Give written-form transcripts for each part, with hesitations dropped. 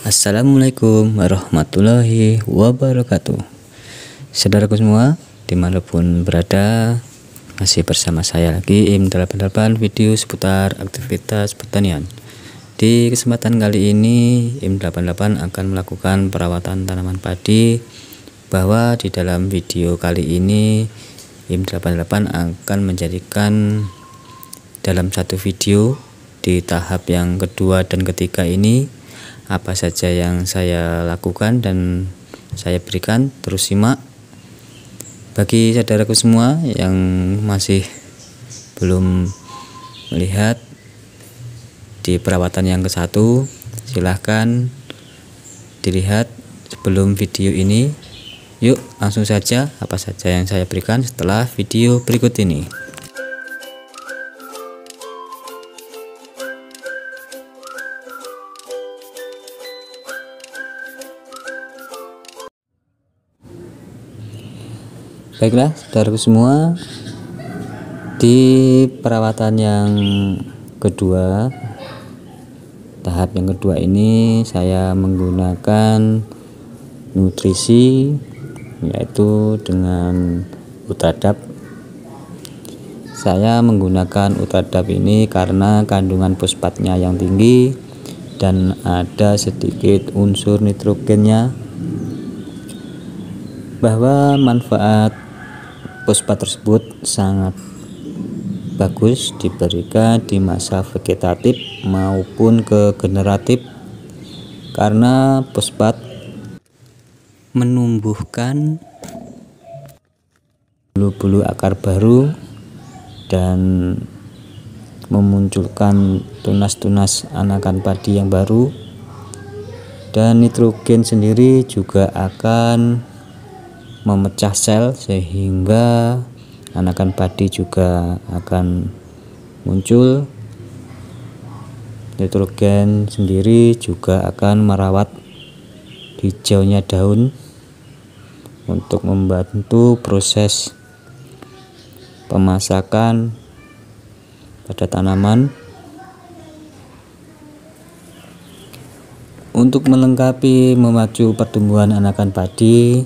Assalamualaikum warahmatullahi wabarakatuh. Saudaraku semua, dimanapun berada, masih bersama saya lagi IM88 video seputar aktivitas pertanian. Di kesempatan kali ini IM88 akan melakukan perawatan tanaman padi, bahwa di dalam video kali ini IM88 akan menjadikan dalam satu video di tahap yang kedua dan ketiga ini apa saja yang saya lakukan dan saya berikan. Terus simak. Bagi saudaraku semua yang masih belum melihat di perawatan yang ke-1, silahkan dilihat sebelum video ini. Yuk langsung saja apa saja yang saya berikan setelah video berikut ini. Baiklah saudaraku semua, di perawatan yang kedua, tahap yang kedua ini saya menggunakan nutrisi, yaitu dengan Utradap. Saya menggunakan Utradap ini karena kandungan fosfatnya yang tinggi dan ada sedikit unsur nitrogennya, bahwa manfaat fosfat tersebut sangat bagus diberikan di masa vegetatif maupun generatif, karena fosfat menumbuhkan bulu-bulu akar baru dan memunculkan tunas-tunas anakan padi yang baru, dan nitrogen sendiri juga akan memecah sel sehingga anakan padi juga akan muncul. Nitrogen sendiri juga akan merawat hijaunya daun untuk membantu proses pemasakan pada tanaman. Untuk melengkapi memacu pertumbuhan anakan padi,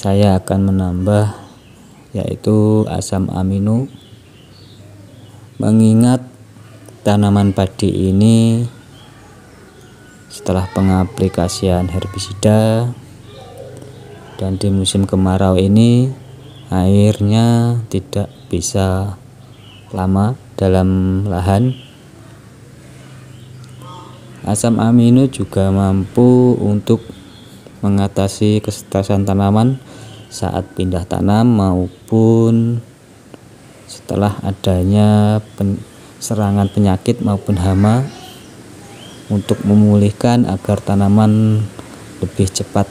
saya akan menambah yaitu asam amino, mengingat tanaman padi ini setelah pengaplikasian herbisida dan di musim kemarau ini airnya tidak bisa lama dalam lahan. Asam amino juga mampu untuk mengatasi kestresen tanaman saat pindah tanam maupun setelah adanya serangan penyakit maupun hama, untuk memulihkan agar tanaman lebih cepat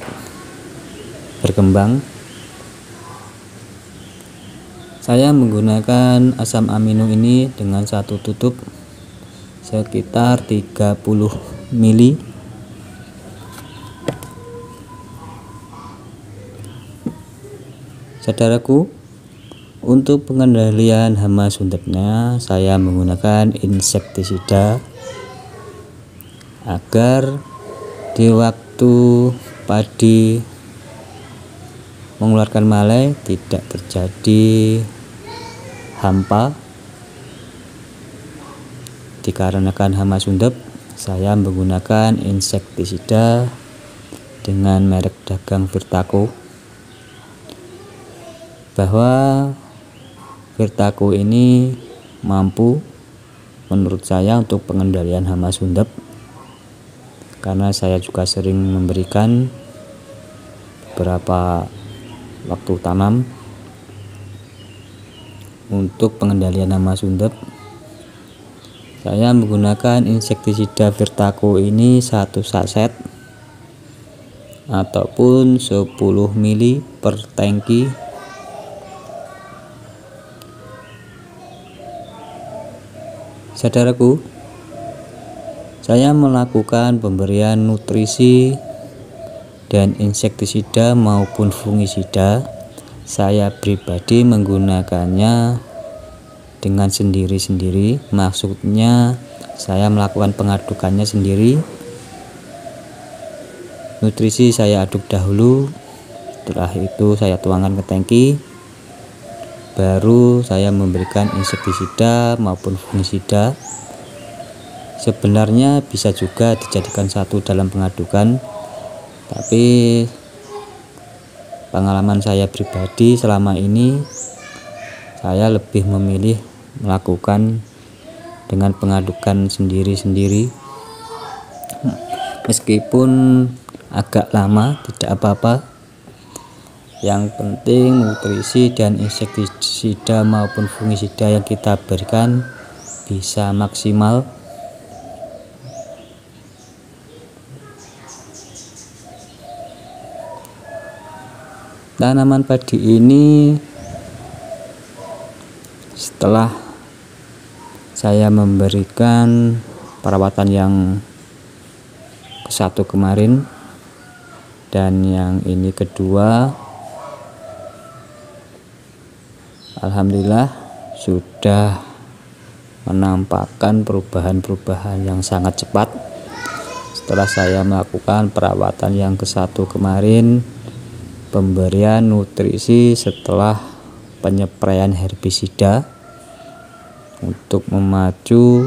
berkembang. Saya menggunakan asam amino ini dengan satu tutup sekitar 30 ml. Saudaraku, untuk pengendalian hama sundepnya saya menggunakan insektisida, agar di waktu padi mengeluarkan malai tidak terjadi hampa. Dikarenakan hama sundep, saya menggunakan insektisida dengan merek dagang Virtaco, bahwa Virtaco ini mampu menurut saya untuk pengendalian hama sundep, karena saya juga sering memberikan beberapa waktu tanam untuk pengendalian hama sundep. Saya menggunakan insektisida Virtaco ini satu saset ataupun 10 ml per tangki. Saudaraku, saya melakukan pemberian nutrisi dan insektisida maupun fungisida. Saya pribadi menggunakannya dengan sendiri-sendiri, maksudnya saya melakukan pengadukannya sendiri Nutrisi saya aduk dahulu, setelah itu saya tuangkan ke tangki, baru saya memberikan insektisida maupun fungisida. Sebenarnya bisa juga dijadikan satu dalam pengadukan, tapi pengalaman saya pribadi selama ini saya lebih memilih melakukan dengan pengadukan sendiri-sendiri. Meskipun agak lama tidak apa-apa, yang penting nutrisi dan insektisida maupun fungisida yang kita berikan bisa maksimal. Tanaman padi ini setelah saya memberikan perawatan yang ke-1 kemarin dan yang ini kedua, alhamdulillah sudah menampakkan perubahan-perubahan yang sangat cepat. Setelah saya melakukan perawatan yang ke-1 kemarin, pemberian nutrisi setelah penyepraian herbisida untuk memacu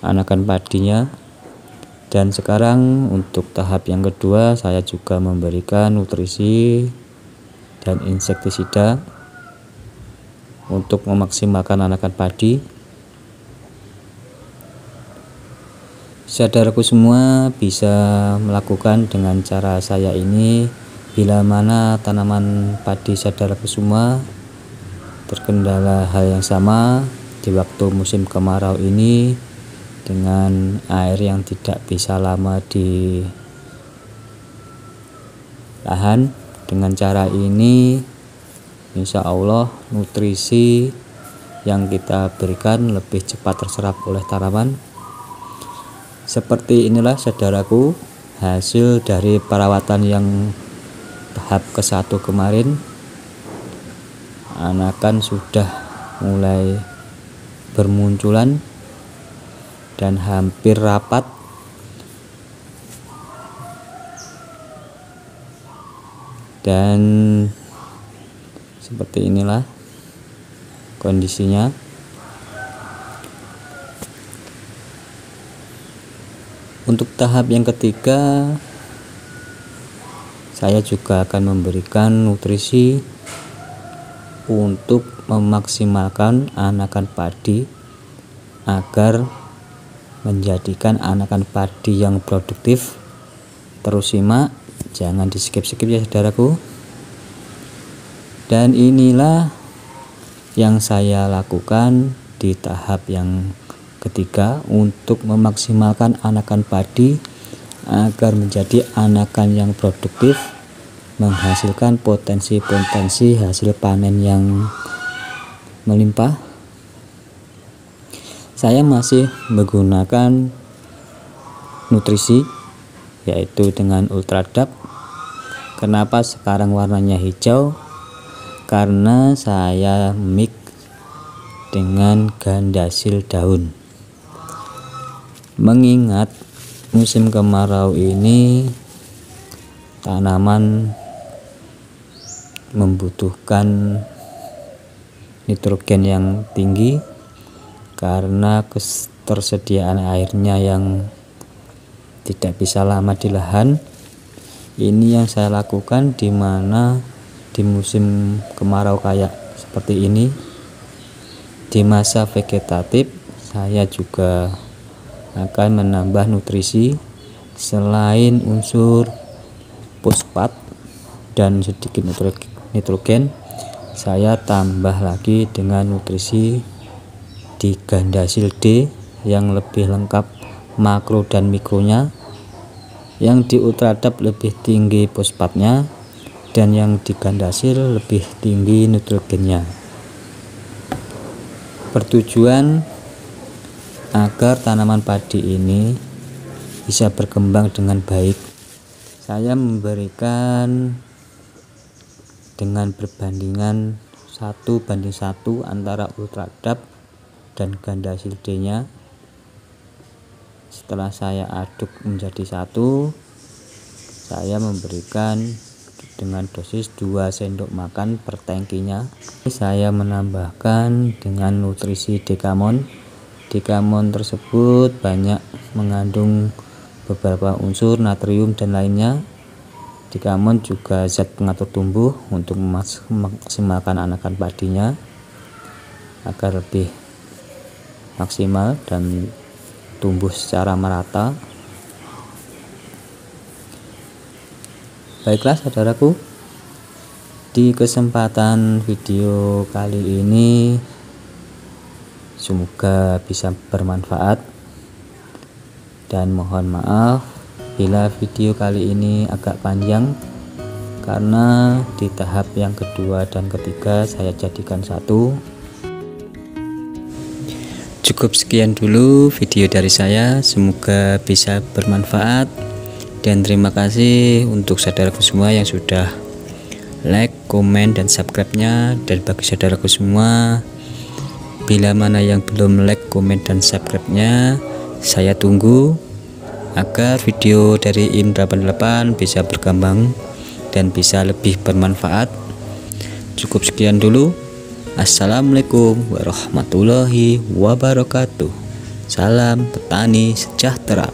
anakan padinya, dan sekarang untuk tahap yang kedua saya juga memberikan nutrisi dan insektisida untuk memaksimalkan anakan padi. Saudaraku semua bisa melakukan dengan cara saya ini bila mana tanaman padi saudaraku semua terkendala hal yang sama di waktu musim kemarau ini dengan air yang tidak bisa lama di lahan. Dengan cara ini insya Allah nutrisi yang kita berikan lebih cepat terserap oleh tanaman. Seperti inilah saudaraku hasil dari perawatan yang tahap ke-1 kemarin. Anakan sudah mulai bermunculan dan hampir rapat. Dan seperti inilah kondisinya. Untuk tahap yang ketiga saya juga akan memberikan nutrisi untuk memaksimalkan anakan padi agar menjadikan anakan padi yang produktif. Terus simak, jangan di skip-skip ya saudaraku. Dan inilah yang saya lakukan di tahap yang ketiga untuk memaksimalkan anakan padi agar menjadi anakan yang produktif, menghasilkan potensi-potensi hasil panen yang melimpah. Saya masih menggunakan nutrisi yaitu dengan Ultradap. Kenapa sekarang warnanya hijau? Karena saya mix dengan Gandasil daun. Mengingat musim kemarau ini tanaman membutuhkan nitrogen yang tinggi karena ketersediaan airnya yang tidak bisa lama di lahan. Ini yang saya lakukan di mana di musim kemarau kayak seperti ini, di masa vegetatif saya juga akan menambah nutrisi selain unsur fosfat dan sedikit nitrogen. Saya tambah lagi dengan nutrisi di Gandasil D yang lebih lengkap makro dan mikronya. Yang di Ultradap lebih tinggi fosfatnya dan yang di Gandasil lebih tinggi nitrogennya. Bertujuan agar tanaman padi ini bisa berkembang dengan baik. Saya memberikan dengan berbandingan 1:1 antara Ultradap dan Gandasil D nya. Setelah saya aduk menjadi satu, saya memberikan dengan dosis 2 sendok makan per tangkinya. Saya menambahkan dengan nutrisi Dekamon. Dekamon tersebut banyak mengandung beberapa unsur natrium dan lainnya. Dekamon juga zat pengatur tumbuh untuk memaksimalkan anakan padinya agar lebih maksimal dan tumbuh secara merata. Baiklah saudaraku, di kesempatan video kali ini semoga bisa bermanfaat, dan mohon maaf bila video kali ini agak panjang karena di tahap yang kedua dan ketiga saya jadikan satu. Cukup sekian dulu video dari saya, semoga bisa bermanfaat. Dan terima kasih untuk saudaraku semua yang sudah like, komen, dan subscribe-nya. Dan bagi saudaraku semua, bila mana yang belum like, komen, dan subscribe-nya, saya tunggu agar video dari IM88 bisa berkembang dan bisa lebih bermanfaat. Cukup sekian dulu. Assalamualaikum warahmatullahi wabarakatuh. Salam petani sejahtera.